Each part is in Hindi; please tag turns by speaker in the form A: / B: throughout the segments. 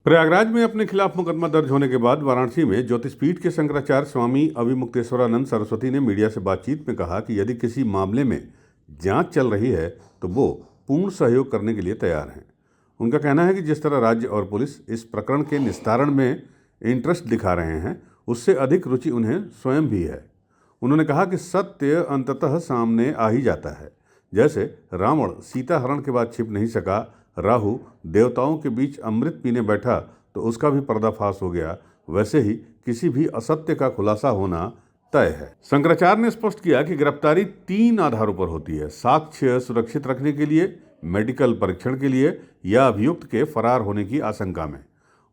A: प्रयागराज में अपने खिलाफ मुकदमा दर्ज होने के बाद वाराणसी में ज्योतिषपीठ के शंकराचार्य स्वामी अविमुक्तेश्वरानंद सरस्वती ने मीडिया से बातचीत में कहा कि यदि किसी मामले में जांच चल रही है तो वो पूर्ण सहयोग करने के लिए तैयार हैं। उनका कहना है कि जिस तरह राज्य और पुलिस इस प्रकरण के निस्तारण में इंटरेस्ट दिखा रहे हैं, उससे अधिक रुचि उन्हें स्वयं भी है। उन्होंने कहा कि सत्य अंततः सामने आ ही जाता है। जैसे रावण सीता हरण के बाद छिप नहीं सका, राहु देवताओं के बीच अमृत पीने बैठा तो उसका भी पर्दाफाश हो गया, वैसे ही किसी भी असत्य का खुलासा होना तय है। शंकराचार्य ने स्पष्ट किया कि गिरफ्तारी 3 आधारों पर होती है: साक्ष्य सुरक्षित रखने के लिए, मेडिकल परीक्षण के लिए या अभियुक्त के फरार होने की आशंका में।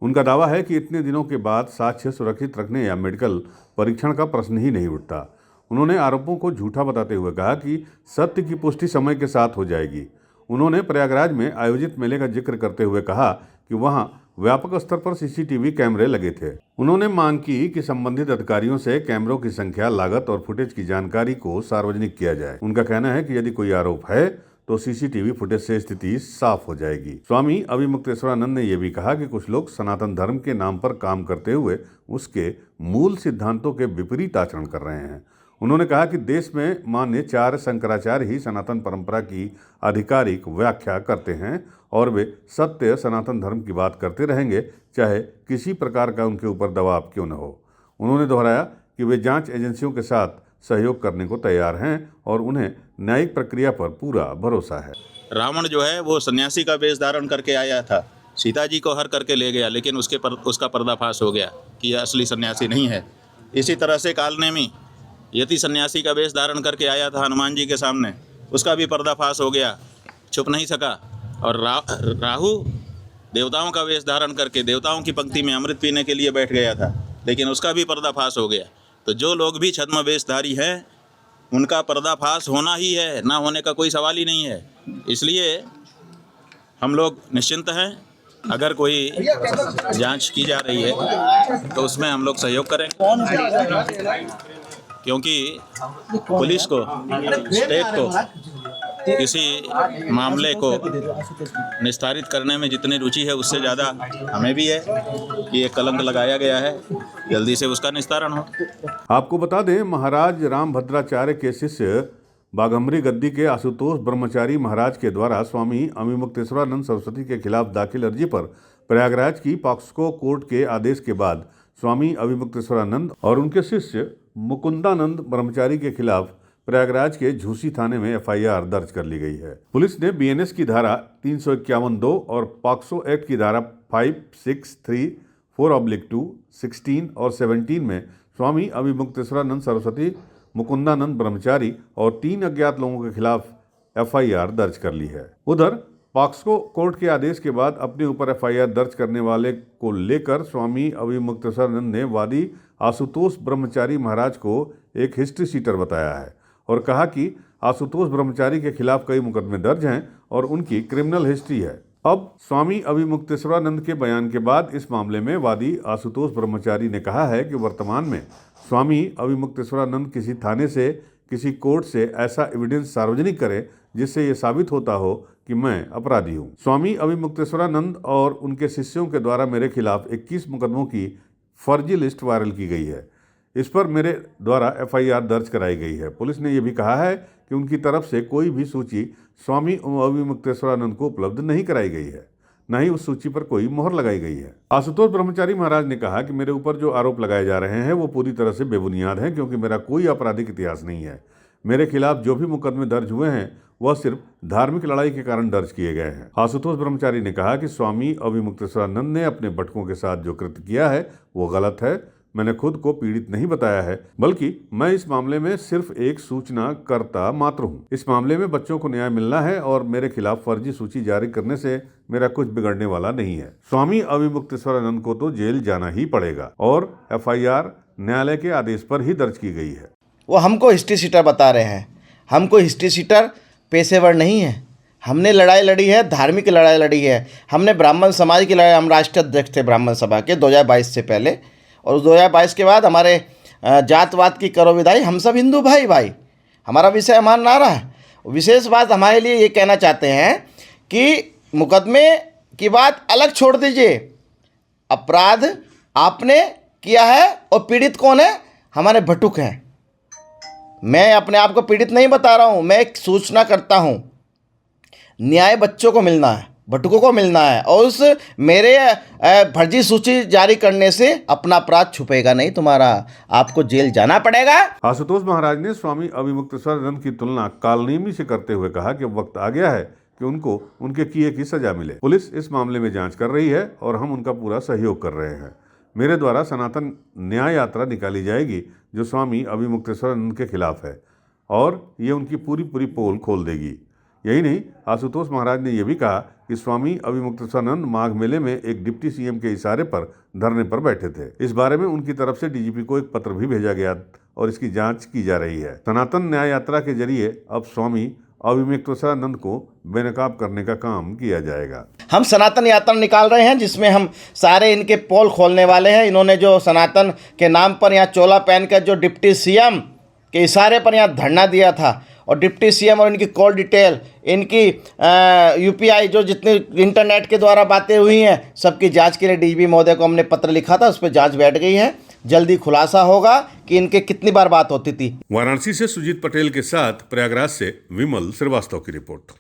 A: उनका दावा है कि इतने दिनों के बाद साक्ष्य सुरक्षित रखने या मेडिकल परीक्षण का प्रश्न ही नहीं उठता। उन्होंने आरोपों को झूठा बताते हुए कहा कि सत्य की पुष्टि समय के साथ हो जाएगी। उन्होंने प्रयागराज में आयोजित मेले का जिक्र करते हुए कहा कि वहां व्यापक स्तर पर सीसीटीवी कैमरे लगे थे। उन्होंने मांग की कि संबंधित अधिकारियों से कैमरों की संख्या, लागत और फुटेज की जानकारी को सार्वजनिक किया जाए। उनका कहना है कि यदि कोई आरोप है तो सीसीटीवी फुटेज से स्थिति साफ हो जाएगी। स्वामी अविमुक्तेश्वरानंद ने यह भी कहा कि कुछ लोग सनातन धर्म के नाम पर काम करते हुए उसके मूल सिद्धांतों के विपरीत आचरण कर रहे हैं। उन्होंने कहा कि देश में मान्य 4 शंकराचार्य ही सनातन परंपरा की आधिकारिक व्याख्या करते हैं और वे सत्य सनातन धर्म की बात करते रहेंगे, चाहे किसी प्रकार का उनके ऊपर दबाव क्यों न हो। उन्होंने दोहराया कि वे जांच एजेंसियों के साथ सहयोग करने को तैयार हैं और उन्हें न्यायिक प्रक्रिया पर पूरा भरोसा है।
B: रावण जो है वो सन्यासी का वेश धारण करके आया था, सीता जी को हर करके ले गया, लेकिन उसका पर्दाफाश हो गया कि यह असली सन्यासी नहीं है। इसी तरह से कालनेमी यति सन्यासी का वेश धारण करके आया था हनुमान जी के सामने, उसका भी पर्दाफाश हो गया, छुप नहीं सका। और राहु देवताओं का वेश धारण करके देवताओं की पंक्ति में अमृत पीने के लिए बैठ गया था, लेकिन उसका भी पर्दाफाश हो गया। तो जो लोग भी छद्म वेशधारी हैं उनका पर्दाफाश होना ही है, ना होने का कोई सवाल ही नहीं है। इसलिए हम लोग निश्चिंत हैं। अगर कोई जांच की जा रही है तो उसमें हम लोग सहयोग करें, क्योंकि पुलिस को, स्टेट को किसी मामले को निस्तारित करने में जितनी रुचि है उससे ज़्यादा हमें भी है कि एक कलंक लगाया गया है, जल्दी से उसका निस्तारण हो।
A: आपको बता दें, महाराज रामभद्राचार्य के शिष्य बाघम्बरी गद्दी के आशुतोष ब्रह्मचारी महाराज के द्वारा स्वामी अविमुक्तेश्वरानंद सरस्वती के खिलाफ दाखिल अर्जी पर प्रयागराज की पॉक्सो कोर्ट के आदेश के बाद स्वामी अविमुक्तेश्वरानंद और उनके शिष्य मुकुंदानंद ब्रह्मचारी के खिलाफ प्रयागराज के झूसी थाने में एफआईआर दर्ज कर ली गई है। पुलिस ने बीएनएस की धारा 351(2) और पॉक्सो एक्ट की धारा 5634/2, 16 और 17 में स्वामी अविमुक्तेश्वरानंद सरस्वती, मुकुंदानंद ब्रह्मचारी और 3 अज्ञात लोगों के खिलाफ एफआईआर दर्ज कर ली है। उधर पॉक्सो कोर्ट के आदेश के बाद अपने ऊपर एफआईआर दर्ज करने वाले को लेकर स्वामी अविमुक्तेश्वरानंद ने वादी आशुतोष ब्रह्मचारी महाराज को एक हिस्ट्री शीटर बताया है और कहा कि आशुतोष ब्रह्मचारी के खिलाफ कई मुकदमे दर्ज हैं और उनकी क्रिमिनल हिस्ट्री है। अब स्वामी अविमुक्तेश्वरानंद के बयान के बाद इस मामले में वादी आशुतोष ब्रह्मचारी ने कहा है कि वर्तमान में स्वामी अविमुक्तेश्वरानंद किसी थाने से, किसी कोर्ट से ऐसा एविडेंस सार्वजनिक करें जिससे ये साबित होता हो कि मैं अपराधी हूँ। स्वामी अविमुक्तेश्वरानंद और उनके शिष्यों के द्वारा मेरे खिलाफ 21 मुकदमों की फर्जी लिस्ट वायरल की गई है। इस पर मेरे द्वारा एफआईआर दर्ज कराई गई है। पुलिस ने यह भी कहा है कि उनकी तरफ से कोई भी सूची स्वामी अविमुक्तेश्वरानंद को उपलब्ध नहीं कराई गई है, न ही उस सूची पर कोई मोहर लगाई गई है। आशुतोष ब्रह्मचारी महाराज ने कहा कि मेरे ऊपर जो आरोप लगाए जा रहे हैं वो पूरी तरह से बेबुनियाद हैं, क्योंकि मेरा कोई आपराधिक इतिहास नहीं है। मेरे खिलाफ जो भी मुकदमे दर्ज हुए हैं वह सिर्फ धार्मिक लड़ाई के कारण दर्ज किए गए हैं। आशुतोष ब्रह्मचारी ने कहा कि स्वामी अविमुक्तेश्वरानंद ने अपने भटकों के साथ जो कृत्य किया है वो गलत है। मैंने खुद को पीड़ित नहीं बताया है, बल्कि मैं इस मामले में सिर्फ एक सूचनाकर्ता मात्र हूं। इस मामले में बच्चों को न्याय मिलना है और मेरे खिलाफ फर्जी सूची जारी करने से मेरा कुछ बिगड़ने वाला नहीं है। स्वामी अविमुक्तेश्वरानंद को तो जेल जाना ही पड़ेगा और एफआईआर न्यायालय के आदेश पर ही दर्ज की गई है।
C: वो हमको हिस्ट्री शीटर बता रहे हैं। हमको हिस्ट्री शीटर पेशेवर नहीं है। हमने लड़ाई लड़ी है, धार्मिक लड़ाई लड़ी है। हमने ब्राह्मण समाज की लड़ाई, हम राष्ट्रीय अध्यक्ष थे ब्राह्मण सभा के 2022 से पहले, और 2022 के बाद हमारे जातवाद की करो विदाई, हम सब हिंदू भाई भाई, हमारा विषय हमारा नारा है। विशेष बात हमारे लिए ये कहना चाहते हैं कि मुकदमे की बात अलग छोड़ दीजिए, अपराध आपने किया है और पीड़ित कौन है? हमारे भटुक हैं। मैं अपने आप को पीड़ित नहीं बता रहा हूँ, मैं एक सूचना करता हूँ। न्याय बच्चों को मिलना है, भटुकों को मिलना है, और उस मेरे फर्जी सूची जारी करने से अपना अपराध छुपेगा नहीं तुम्हारा, आपको जेल जाना पड़ेगा।
A: आशुतोष महाराज ने स्वामी अविमुक्तेश्वरानंद की तुलना कालनेमी से करते हुए कहा कि वक्त आ गया है कि उनको उनके किए की सजा मिले। पुलिस इस मामले में जांच कर रही है और हम उनका पूरा सहयोग कर रहे हैं। मेरे द्वारा सनातन न्याय यात्रा निकाली जाएगी जो स्वामी अविमुक्तेश्वरानंद के खिलाफ है, और ये उनकी पूरी पोल खोल देगी। यही नहीं, आशुतोष महाराज ने यह भी कहा कि स्वामी अविमुक्तेश्वरानंद माघ मेले में एक डिप्टी सीएम के इशारे पर धरने पर बैठे थे। इस बारे में उनकी तरफ से डीजीपी को एक पत्र भी भेजा गया और इसकी जांच की जा रही है। सनातन न्याय यात्रा के जरिए अब स्वामी अविमुक्तेश्वरानंद को बेनकाब करने का काम किया जाएगा।
C: हम सनातन यात्रा निकाल रहे हैं जिसमें हम सारे इनके पोल खोलने वाले हैं। इन्होंने जो सनातन के नाम पर यहाँ चोला पहनकर जो डिप्टी सीएम के इशारे पर यहाँ धरना दिया था, और डिप्टी सीएम और इनकी कॉल डिटेल, इनकी यूपीआई जो जितने इंटरनेट के द्वारा बातें हुई हैं, सबकी जांच के लिए डीजीपी महोदय को हमने पत्र लिखा था, उस पर जांच बैठ गई है। जल्दी खुलासा होगा कि इनके कितनी बार बात होती थी।
A: वाराणसी से सुजीत पटेल के साथ प्रयागराज से विमल श्रीवास्तव की रिपोर्ट।